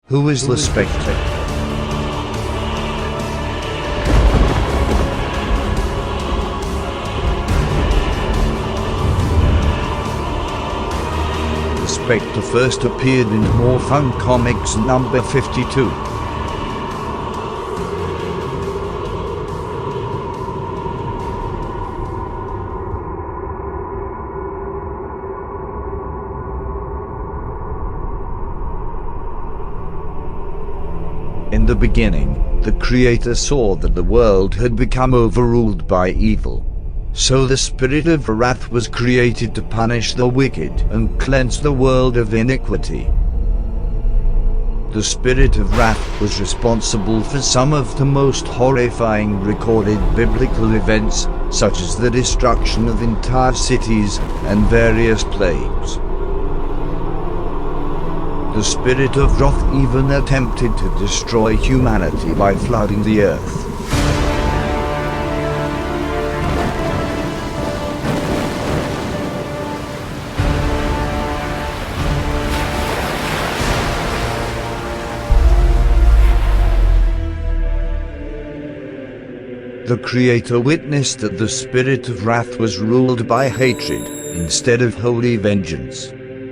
Who is the Spectre? The Spectre first appeared in More Fun Comics number 52. In the beginning, the Creator saw that the world had become overruled by evil. So the spirit of wrath was created to punish the wicked and cleanse the world of iniquity. The spirit of wrath was responsible for some of the most horrifying recorded biblical events, such as the destruction of entire cities and various plagues. The spirit of wrath even attempted to destroy humanity by flooding the earth. The Creator witnessed that the spirit of wrath was ruled by hatred instead of holy vengeance.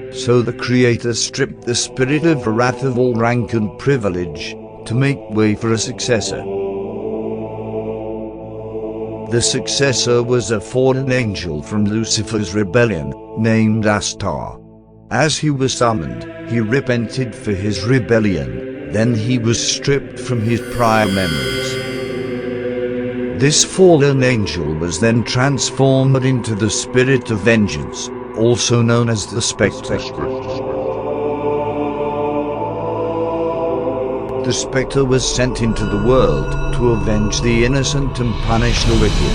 So the Creator stripped the spirit of wrath of all rank and privilege to make way for a successor. The successor was a fallen angel from Lucifer's rebellion, named Astar. As he was summoned, he repented for his rebellion, then he was stripped from his prior memories. This fallen angel was then transformed into the spirit of vengeance, also known as the Spectre. The Spectre was sent into the world to avenge the innocent and punish the wicked.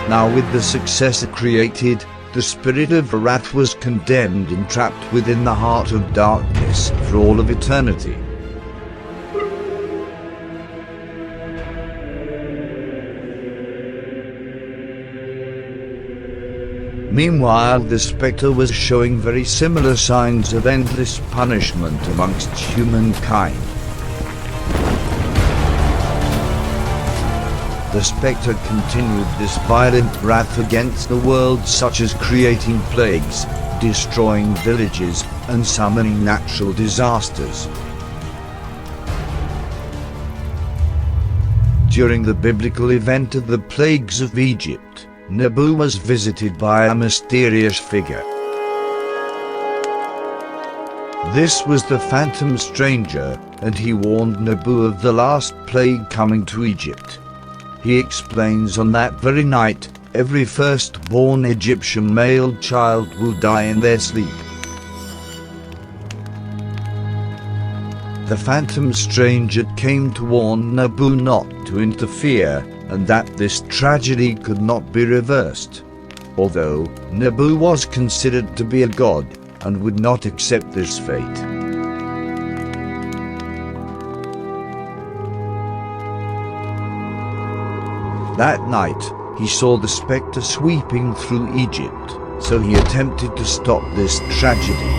Now with the successor created, the spirit of wrath was condemned and trapped within the heart of darkness for all of eternity. Meanwhile, the Spectre was showing very similar signs of endless punishment amongst humankind. The Spectre continued this violent wrath against the world, such as creating plagues, destroying villages, and summoning natural disasters. During the biblical event of the plagues of Egypt, Nabu was visited by a mysterious figure. This was the phantom stranger, and he warned Nabu of the last plague coming to Egypt. He explains on that very night, every firstborn Egyptian male child will die in their sleep. The phantom stranger came to warn Nabu not to interfere, and that this tragedy could not be reversed. Although Nabu was considered to be a god and would not accept this fate. That night, he saw the Spectre sweeping through Egypt, so he attempted to stop this tragedy.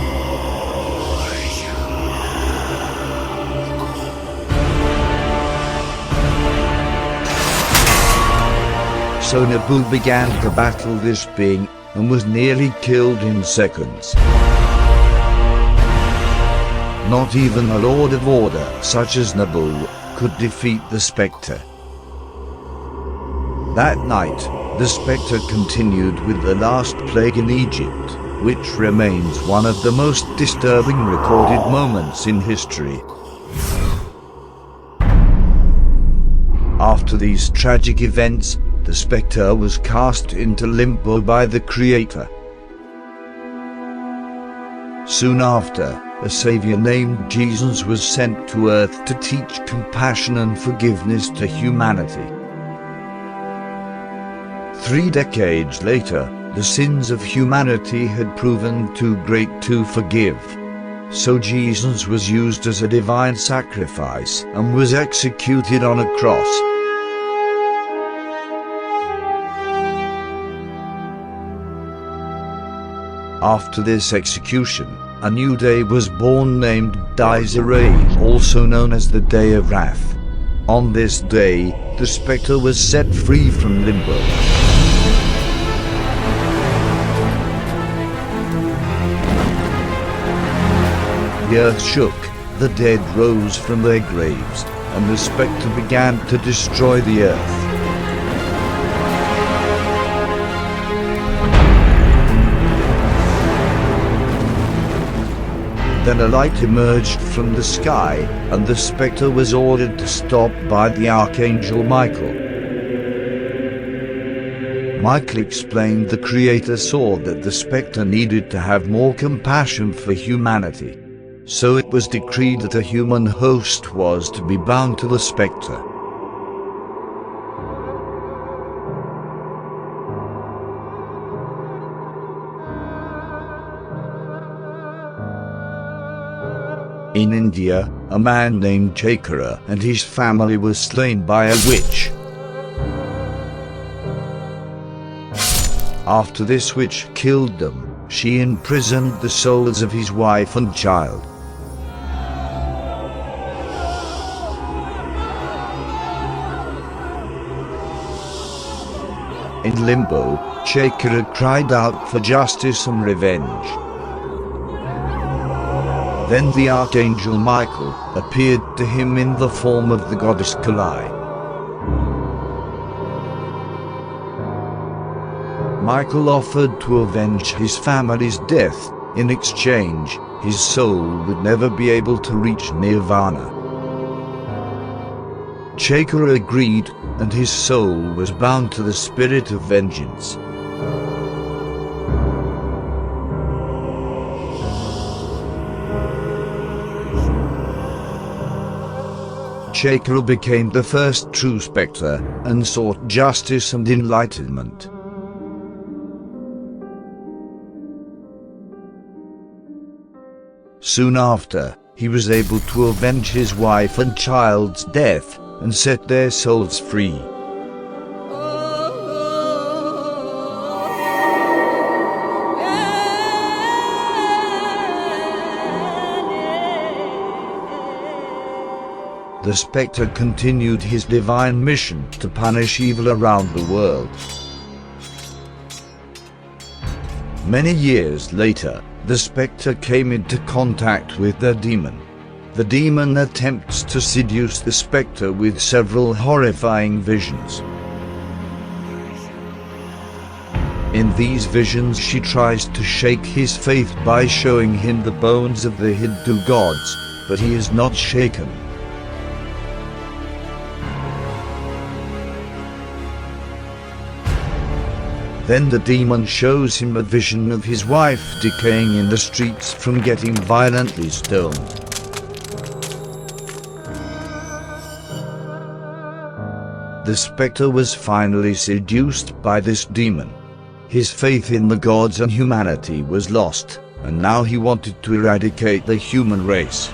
So Nabu began to battle this being, and was nearly killed in seconds. Not even a Lord of Order, such as Nabu, could defeat the Spectre. That night, the Spectre continued with the last plague in Egypt, which remains one of the most disturbing recorded moments in history. After these tragic events, the Spectre was cast into limbo by the Creator. Soon after, a Savior named Jesus was sent to earth to teach compassion and forgiveness to humanity. 3 decades later, the sins of humanity had proven too great to forgive. So Jesus was used as a divine sacrifice and was executed on a cross. After this execution, a new day was born named Desiree, also known as the Day of Wrath. On this day, the Spectre was set free from limbo. The earth shook, the dead rose from their graves, and the Spectre began to destroy the earth. Then a light emerged from the sky, and the Spectre was ordered to stop by the Archangel Michael. Michael explained the Creator saw that the Spectre needed to have more compassion for humanity. So it was decreed that a human host was to be bound to the Spectre. In India, a man named Spectre and his family was slain by a witch. After this witch killed them, she imprisoned the souls of his wife and child. In limbo, Spectre cried out for justice and revenge. Then the Archangel Michael appeared to him in the form of the goddess Kali. Michael offered to avenge his family's death. In exchange, his soul would never be able to reach Nirvana. Spectre agreed, and his soul was bound to the spirit of vengeance. Spectre became the first true Spectre and sought justice and enlightenment. Soon after, he was able to avenge his wife and child's death and set their souls free. The Spectre continued his divine mission to punish evil around the world. Many years later, the Spectre came into contact with the demon. The demon attempts to seduce the Spectre with several horrifying visions. In these visions, she tries to shake his faith by showing him the bones of the Hindu gods, but he is not shaken. Then the demon shows him a vision of his wife decaying in the streets from getting violently stoned. The Spectre was finally seduced by this demon. His faith in the gods and humanity was lost, and now he wanted to eradicate the human race.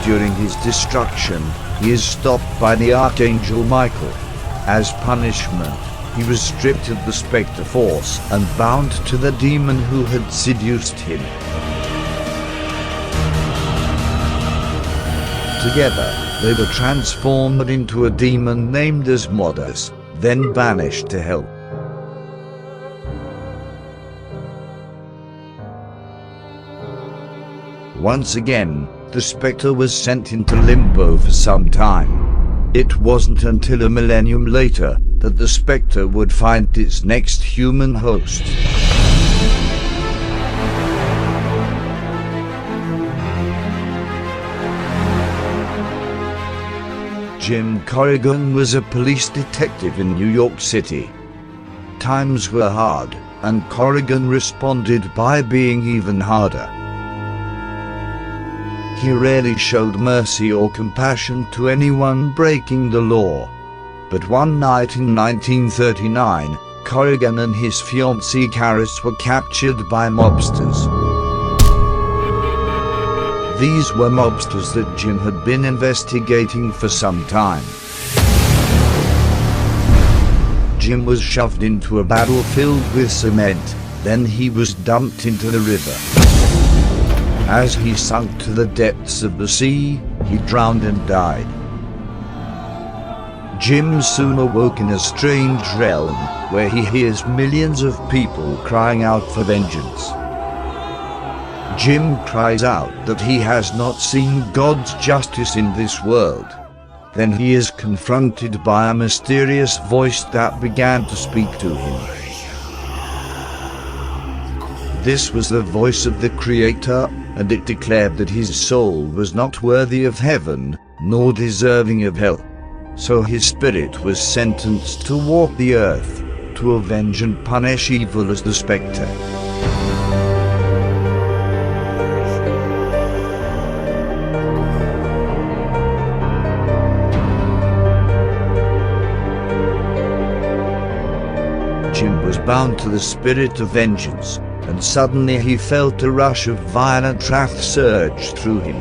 During his destruction, he is stopped by the Archangel Michael. As punishment, he was stripped of the Spectre force and bound to the demon who had seduced him. Together, they were transformed into a demon named as Asmodeus, then banished to hell. Once again, the Spectre was sent into limbo for some time. It wasn't until a millennium later that the Spectre would find its next human host. Jim Corrigan was a police detective in New York City. Times were hard, and Corrigan responded by being even harder. He rarely showed mercy or compassion to anyone breaking the law. But one night in 1939, Corrigan and his fiancée Caris were captured by mobsters. These were mobsters that Jim had been investigating for some time. Jim was shoved into a barrel filled with cement, then he was dumped into the river. As he sunk to the depths of the sea, he drowned and died. Jim soon awoke in a strange realm, where he hears millions of people crying out for vengeance. Jim cries out that he has not seen God's justice in this world. Then he is confronted by a mysterious voice that began to speak to him. This was the voice of the Creator, and it declared that his soul was not worthy of heaven, nor deserving of hell. So his spirit was sentenced to walk the earth, to avenge and punish evil as the Spectre. Jim was bound to the spirit of vengeance, and suddenly he felt a rush of violent wrath surge through him.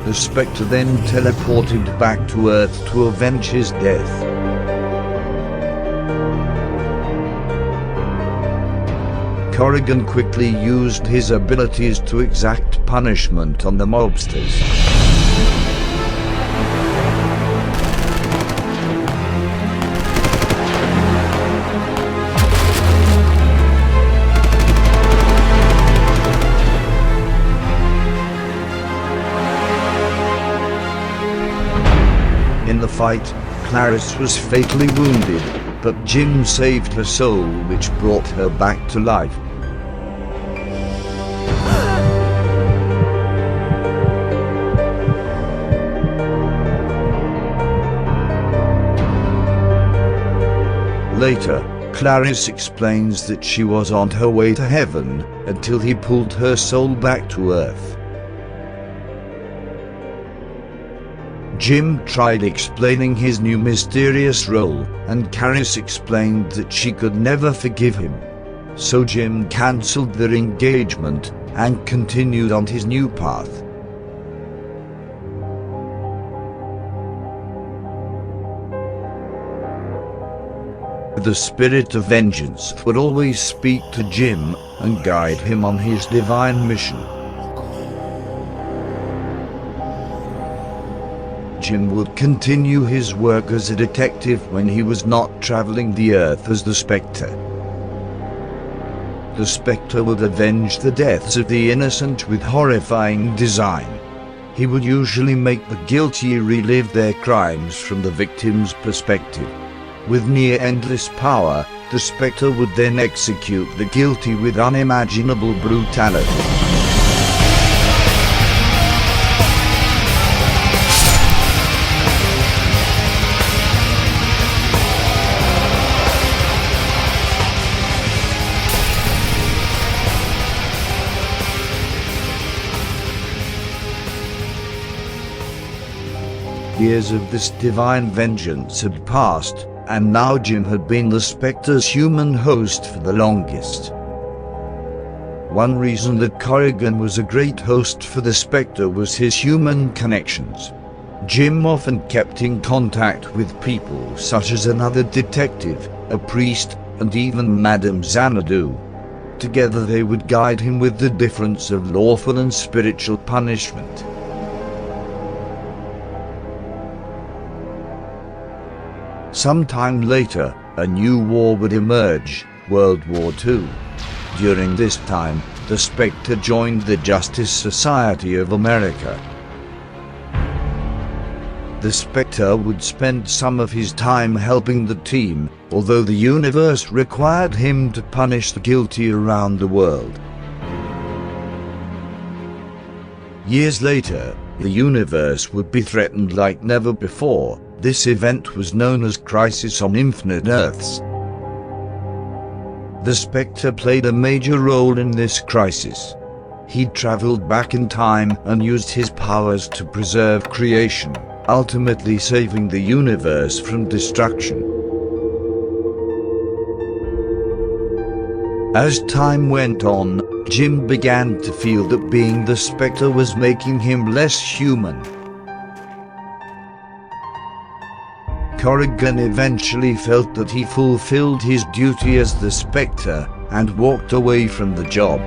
The Spectre then teleported back to Earth to avenge his death. Corrigan quickly used his abilities to exact punishment on the mobsters. In the fight, Clarice was fatally wounded, but Jim saved her soul, which brought her back to life. Later, Clarice explains that she was on her way to heaven until he pulled her soul back to Earth. Jim tried explaining his new mysterious role, and Clarice explained that she could never forgive him. So Jim cancelled their engagement and continued on his new path. The spirit of vengeance would always speak to Jim and guide him on his divine mission. Jim would continue his work as a detective when he was not traveling the earth as the Spectre. The Spectre would avenge the deaths of the innocent with horrifying design. He would usually make the guilty relive their crimes from the victim's perspective. With near-endless power, the Spectre would then execute the guilty with unimaginable brutality. Years of this divine vengeance had passed, and now Jim had been the Spectre's human host for the longest. One reason that Corrigan was a great host for the Spectre was his human connections. Jim often kept in contact with people such as another detective, a priest, and even Madame Xanadu. Together they would guide him with the difference of lawful and spiritual punishment. Sometime later, a new war would emerge, World War II. During this time, the Spectre joined the Justice Society of America. The Spectre would spend some of his time helping the team, although the universe required him to punish the guilty around the world. Years later, the universe would be threatened like never before. This event was known as Crisis on Infinite Earths. The Spectre played a major role in this crisis. He traveled back in time and used his powers to preserve creation, ultimately saving the universe from destruction. As time went on, Jim began to feel that being the Spectre was making him less human. Corrigan eventually felt that he fulfilled his duty as the Spectre, and walked away from the job.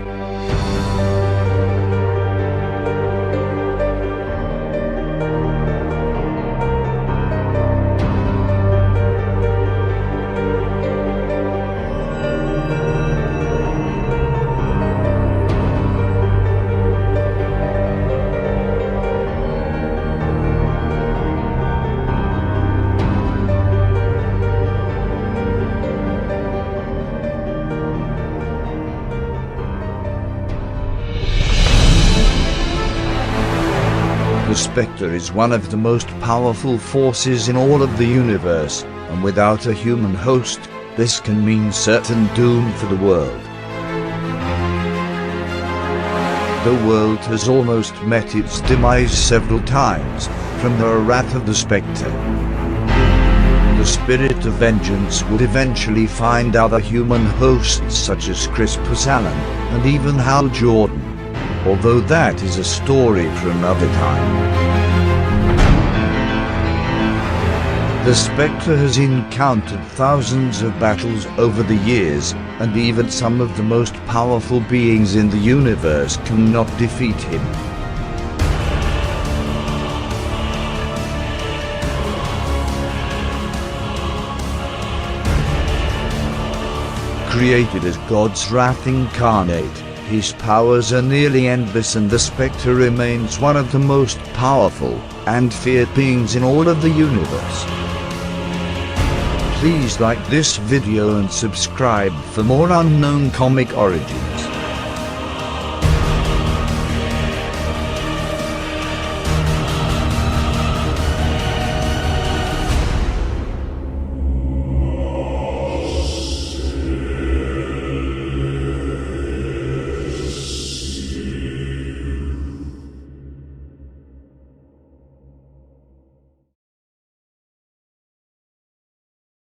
The Spectre is one of the most powerful forces in all of the universe, and without a human host, this can mean certain doom for the world. The world has almost met its demise several times, from the wrath of the Spectre. The spirit of vengeance would eventually find other human hosts such as Crispus Allen, and even Hal Jordan. Although that is a story for another time. The Spectre has encountered thousands of battles over the years, and even some of the most powerful beings in the universe cannot defeat him. Created as God's wrath incarnate, his powers are nearly endless, and the Spectre remains one of the most powerful and feared beings in all of the universe. Please like this video and subscribe for more unknown comic origins.